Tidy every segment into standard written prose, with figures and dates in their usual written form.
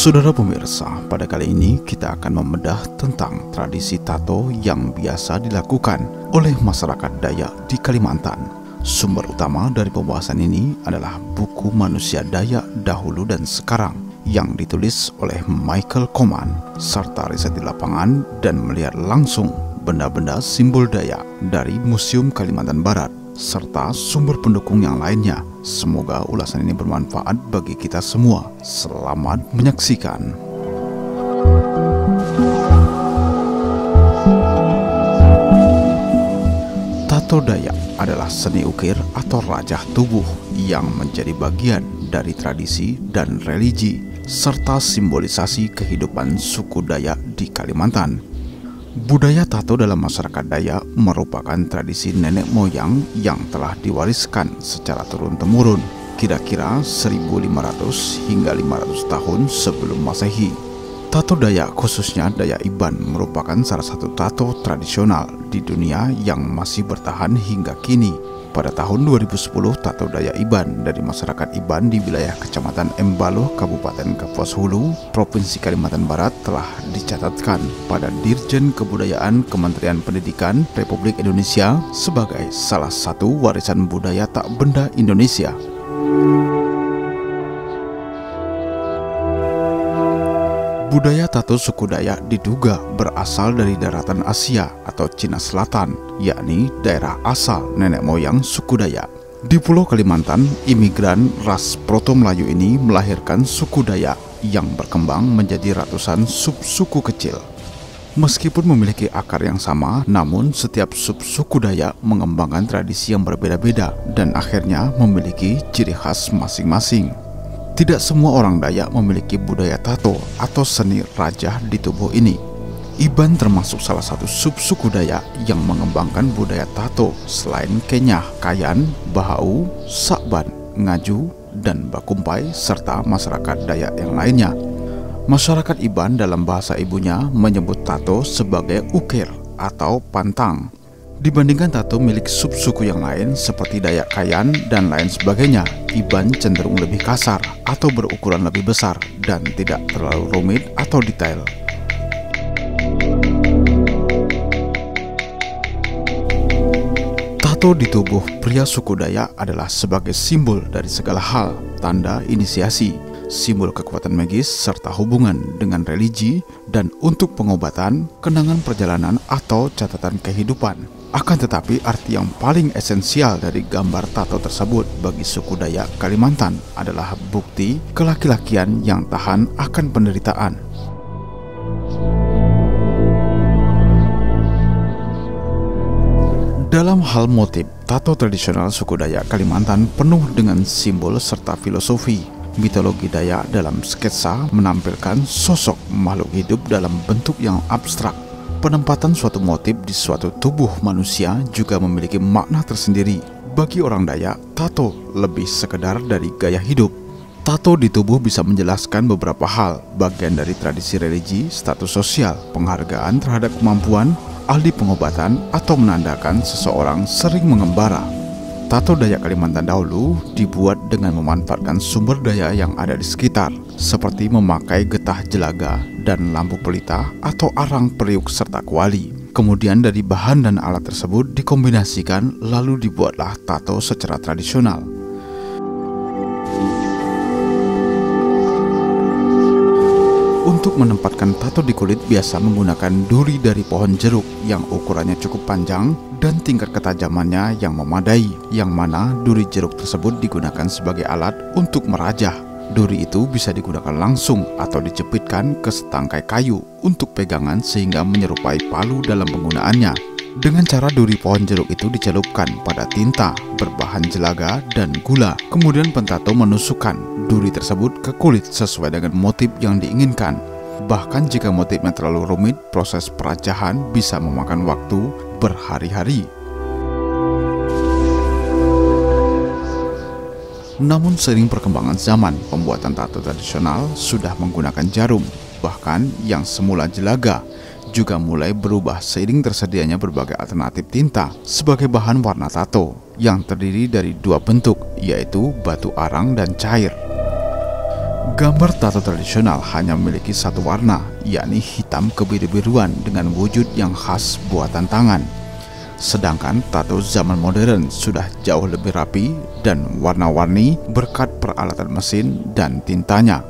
Saudara pemirsa, pada kali ini kita akan membedah tentang tradisi tato yang biasa dilakukan oleh masyarakat Dayak di Kalimantan. Sumber utama dari pembahasan ini adalah buku Manusia Dayak Dahulu dan Sekarang yang ditulis oleh Michael Koman, serta riset di lapangan dan melihat langsung benda-benda simbol Dayak dari Museum Kalimantan Barat, serta sumber pendukung yang lainnya. Semoga ulasan ini bermanfaat bagi kita semua. Selamat menyaksikan. Tato Dayak adalah seni ukir atau rajah tubuh yang menjadi bagian dari tradisi dan religi serta simbolisasi kehidupan suku Dayak di Kalimantan. Budaya tato dalam masyarakat Dayak merupakan tradisi nenek moyang yang telah diwariskan secara turun-temurun, kira-kira 1500 hingga 500 tahun sebelum Masehi. Tato Dayak, khususnya Dayak Iban, merupakan salah satu tato tradisional di dunia yang masih bertahan hingga kini. Pada tahun 2010, tato Dayak Iban dari masyarakat Iban di wilayah Kecamatan Embaloh, Kabupaten Kapuas Hulu, Provinsi Kalimantan Barat telah dicatatkan pada Dirjen Kebudayaan Kementerian Pendidikan Republik Indonesia sebagai salah satu warisan budaya tak benda Indonesia. Budaya tato suku Dayak diduga berasal dari daratan Asia atau Cina Selatan, yakni daerah asal nenek moyang suku Dayak. Di Pulau Kalimantan, imigran ras Proto-Melayu ini melahirkan suku Dayak yang berkembang menjadi ratusan sub-suku kecil. Meskipun memiliki akar yang sama, namun setiap sub-suku Dayak mengembangkan tradisi yang berbeda-beda dan akhirnya memiliki ciri khas masing-masing. Tidak semua orang Dayak memiliki budaya tato atau seni rajah di tubuh ini. Iban termasuk salah satu sub-suku Dayak yang mengembangkan budaya tato selain Kenyah, Kayan, Bahau, Sakban, Ngaju, dan Bakumpai, serta masyarakat Dayak yang lainnya. Masyarakat Iban dalam bahasa ibunya menyebut tato sebagai ukir atau pantang. Dibandingkan tato milik sub-suku yang lain seperti Dayak Kayan dan lain sebagainya, Iban cenderung lebih kasar atau berukuran lebih besar dan tidak terlalu rumit atau detail. Tato di tubuh pria suku Dayak adalah sebagai simbol dari segala hal, tanda inisiasi, simbol kekuatan magis serta hubungan dengan religi, dan untuk pengobatan, kenangan perjalanan atau catatan kehidupan. Akan tetapi arti yang paling esensial dari gambar tato tersebut bagi suku Dayak Kalimantan adalah bukti kelaki-lakian yang tahan akan penderitaan. Dalam hal motif, tato tradisional suku Dayak Kalimantan penuh dengan simbol serta filosofi. Mitologi Dayak dalam sketsa menampilkan sosok makhluk hidup dalam bentuk yang abstrak. Penempatan suatu motif di suatu tubuh manusia juga memiliki makna tersendiri. Bagi orang Dayak, tato lebih sekedar dari gaya hidup. Tato di tubuh bisa menjelaskan beberapa hal, bagian dari tradisi religi, status sosial, penghargaan terhadap kemampuan, ahli pengobatan, atau menandakan seseorang sering mengembara. Tato Dayak Kalimantan dahulu dibuat dengan memanfaatkan sumber daya yang ada di sekitar, seperti memakai getah jelaga dan lampu pelita atau arang periuk serta kuali. Kemudian dari bahan dan alat tersebut dikombinasikan lalu dibuatlah tato secara tradisional. Untuk menempatkan tato di kulit biasa menggunakan duri dari pohon jeruk yang ukurannya cukup panjang dan tingkat ketajamannya yang memadai, yang mana duri jeruk tersebut digunakan sebagai alat untuk merajah. Duri itu bisa digunakan langsung atau dijepitkan ke setangkai kayu untuk pegangan sehingga menyerupai palu dalam penggunaannya. Dengan cara duri pohon jeruk itu dicelupkan pada tinta berbahan jelaga dan gula. Kemudian pentato menusukkan duri tersebut ke kulit sesuai dengan motif yang diinginkan. Bahkan jika motifnya terlalu rumit, proses perajahan bisa memakan waktu berhari-hari. Namun seiring perkembangan zaman, pembuatan tato tradisional sudah menggunakan jarum. Bahkan yang semula jelaga juga mulai berubah seiring tersedianya berbagai alternatif tinta sebagai bahan warna tato yang terdiri dari dua bentuk, yaitu batu arang dan cair. Gambar tato tradisional hanya memiliki satu warna, yakni hitam kebiru-biruan dengan wujud yang khas buatan tangan. Sedangkan tato zaman modern sudah jauh lebih rapi dan warna-warni berkat peralatan mesin dan tintanya.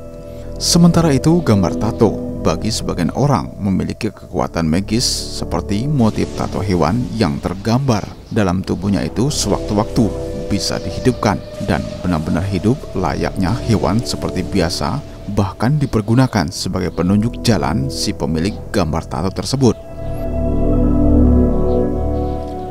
Sementara itu, gambar tato bagi sebagian orang memiliki kekuatan magis seperti motif tato hewan yang tergambar dalam tubuhnya itu sewaktu-waktu bisa dihidupkan dan benar-benar hidup layaknya hewan seperti biasa, bahkan dipergunakan sebagai penunjuk jalan si pemilik gambar tato tersebut.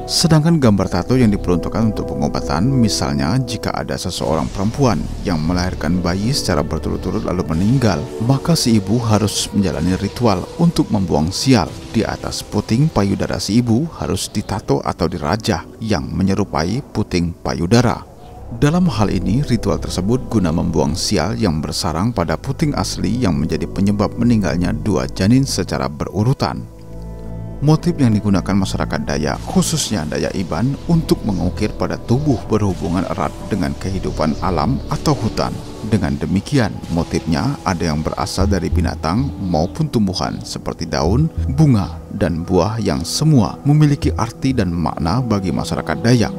Sedangkan gambar tato yang diperuntukkan untuk pengobatan, misalnya jika ada seseorang perempuan yang melahirkan bayi secara berturut-turut lalu meninggal, maka si ibu harus menjalani ritual untuk membuang sial. Di atas puting payudara si ibu harus ditato atau dirajah yang menyerupai puting payudara. Dalam hal ini, ritual tersebut guna membuang sial yang bersarang pada puting asli yang menjadi penyebab meninggalnya dua janin secara berurutan. Motif yang digunakan masyarakat Dayak, khususnya Dayak Iban, untuk mengukir pada tubuh berhubungan erat dengan kehidupan alam atau hutan. Dengan demikian, motifnya ada yang berasal dari binatang maupun tumbuhan seperti daun, bunga, dan buah yang semua memiliki arti dan makna bagi masyarakat Dayak.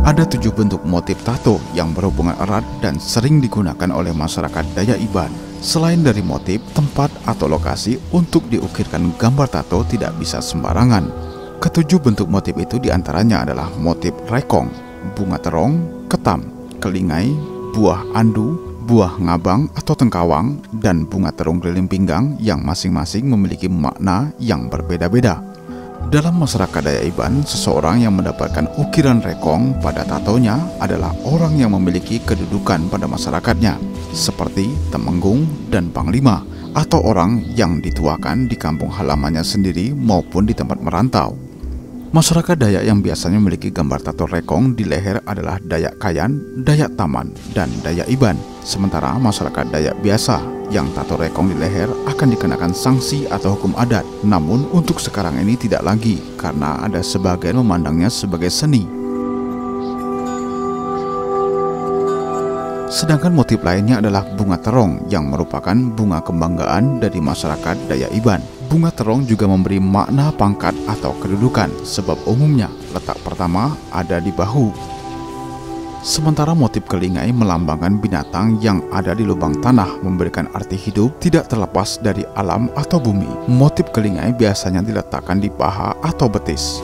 Ada 7 bentuk motif tato yang berhubungan erat dan sering digunakan oleh masyarakat Dayak Iban. Selain dari motif, tempat atau lokasi untuk diukirkan gambar tato tidak bisa sembarangan. Ketujuh bentuk motif itu diantaranya adalah motif rekong, bunga terong, ketam, kelingai, buah andu, buah ngabang atau tengkawang, dan bunga terong keliling pinggang yang masing-masing memiliki makna yang berbeda-beda. Dalam masyarakat Dayak Iban, seseorang yang mendapatkan ukiran rekong pada tatonya adalah orang yang memiliki kedudukan pada masyarakatnya, seperti temenggung dan panglima, atau orang yang dituakan di kampung halamannya sendiri maupun di tempat merantau. Masyarakat Dayak yang biasanya memiliki gambar tato rekong di leher adalah Dayak Kayan, Dayak Taman, dan Dayak Iban. Sementara masyarakat Dayak biasa yang tato rekong di leher akan dikenakan sanksi atau hukum adat. Namun untuk sekarang ini tidak lagi, karena ada sebagian memandangnya sebagai seni. Sedangkan motif lainnya adalah bunga terong yang merupakan bunga kebanggaan dari masyarakat Dayak Iban. Bunga terong juga memberi makna pangkat atau kedudukan, sebab umumnya letak pertama ada di bahu. Sementara motif kelingai melambangkan binatang yang ada di lubang tanah, memberikan arti hidup tidak terlepas dari alam atau bumi. Motif kelingai biasanya diletakkan di paha atau betis.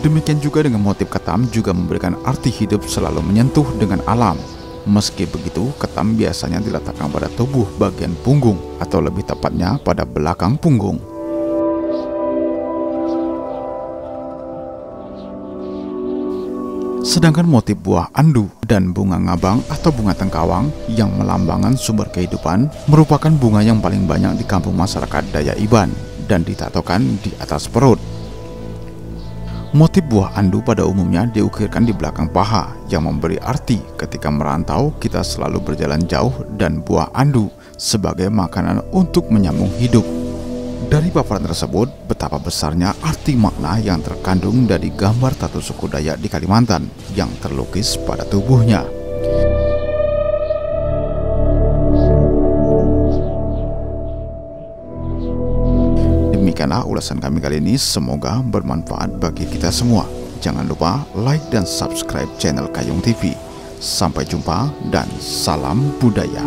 Demikian juga dengan motif ketam juga memberikan arti hidup selalu menyentuh dengan alam. Meski begitu, ketam biasanya diletakkan pada tubuh bagian punggung atau lebih tepatnya pada belakang punggung. Sedangkan motif buah andu dan bunga ngabang atau bunga tengkawang yang melambangkan sumber kehidupan merupakan bunga yang paling banyak di kampung masyarakat Dayak Iban dan ditatokan di atas perut. Motif buah andu pada umumnya diukirkan di belakang paha yang memberi arti ketika merantau kita selalu berjalan jauh, dan buah andu sebagai makanan untuk menyambung hidup. Dari paparan tersebut, betapa besarnya arti makna yang terkandung dari gambar tato suku Dayak di Kalimantan yang terlukis pada tubuhnya. Demikianlah ulasan kami kali ini, semoga bermanfaat bagi kita semua. Jangan lupa like dan subscribe channel Kayong TV. Sampai jumpa dan salam budaya.